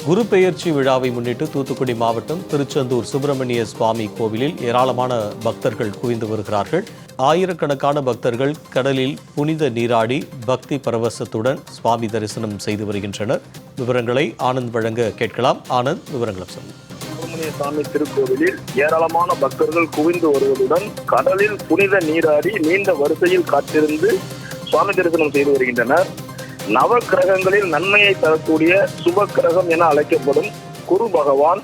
குரு பெயர்ச்சி விழாவை முன்னிட்டு தூத்துக்குடி மாவட்டம் திருச்செந்தூர் சுப்பிரமணிய சுவாமி கோவிலில் ஏராளமான பக்தர்கள் குவிந்து வருகிறார்கள். ஆயிரக்கணக்கான பக்தர்கள் கடலில் புனித நீராடி பக்தி பரவசத்துடன் சுவாமி தரிசனம் செய்து வருகின்றனர். விவரங்களை ஆனந்த் வழங்க கேட்கலாம். ஆனந்த், விவரங்களை சொல்லுங்கள். சுப்பிரமணிய சுவாமி திருக்கோவிலில் ஏராளமான பக்தர்கள் குவிந்து வருவதுடன் கடலில் புனித நீராடி நீண்ட வரிசையில் காத்திருந்து சுவாமி தரிசனம் செய்து வருகின்றனர். நவ கிரகங்களில் நன்மையை தரக்கூடிய சுப கிரகம் என அழைக்கப்படும் குரு பகவான்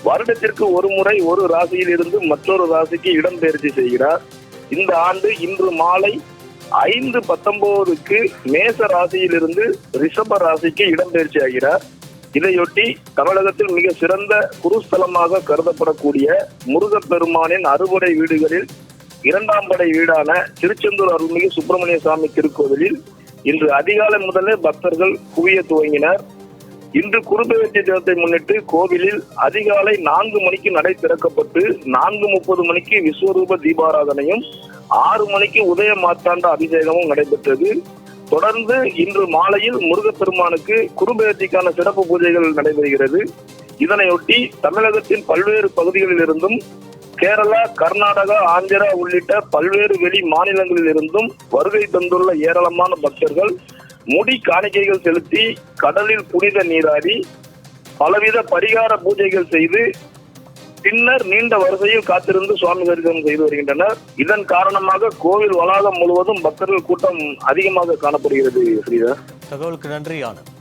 வருடத்திற்கு ஒரு முறை ஒரு ராசியில் இருந்து மற்றொரு ராசிக்கு இடம்பெயர்ச்சி செய்கிறார். இந்த ஆண்டு இன்று மாலை 5:19 மேச ராசியிலிருந்து ரிஷப ராசிக்கு இடம்பெயர்ச்சி ஆகிறார். இதையொட்டி தமிழகத்தில் மிக சிறந்த குருஸ்தலமாக கருதப்படக்கூடிய முருகப்பெருமானின் அறுபடை வீடுகளில் 2ஆம் படை வீடான திருச்செந்தூர் அருள்மிகு சுப்பிரமணிய சுவாமி திருக்கோவிலில் இன்று அதிகாலை முதலே பக்தர்கள் குவிய துவங்கினர். இன்று குருபெயர்ச்சி தினத்தை முன்னிட்டு கோவிலில் அதிகாலை 4 மணிக்கு நடை திறக்கப்பட்டு 4:30 மணிக்கு விஸ்வரூப தீபாராதனையும் 6 மணிக்கு உதய மார்த்தாண்ட அபிஷேகமும் நடைபெற்றது. தொடர்ந்து இன்று மாலையில் முருகப்பெருமானுக்கு குருபெயர்ச்சிக்கான சிறப்பு பூஜைகள் நடைபெறுகிறது. இதனையொட்டி தமிழகத்தின் பல்வேறு பகுதிகளில் இருந்தும் கேரளா, கர்நாடகா, ஆந்திரா உள்ளிட்ட பல்வேறு வெளி மாநிலங்களில் இருந்தும் வருகை தந்துள்ள ஏராளமான பக்தர்கள் முடி காணிக்கைகள் செலுத்தி கடலில் புனித நீராடி பலவித பரிகார பூஜைகள் செய்து பின்னர் நீண்ட வரிசையில் காத்திருந்து சுவாமி தரிசனம் செய்து வருகின்றனர். இதன் காரணமாக கோவில் வளாகம் முழுவதும் பக்தர்கள் கூட்டம் அதிகமாக காணப்படுகிறது. தகவலுக்கு நன்றி ஆனந்த்.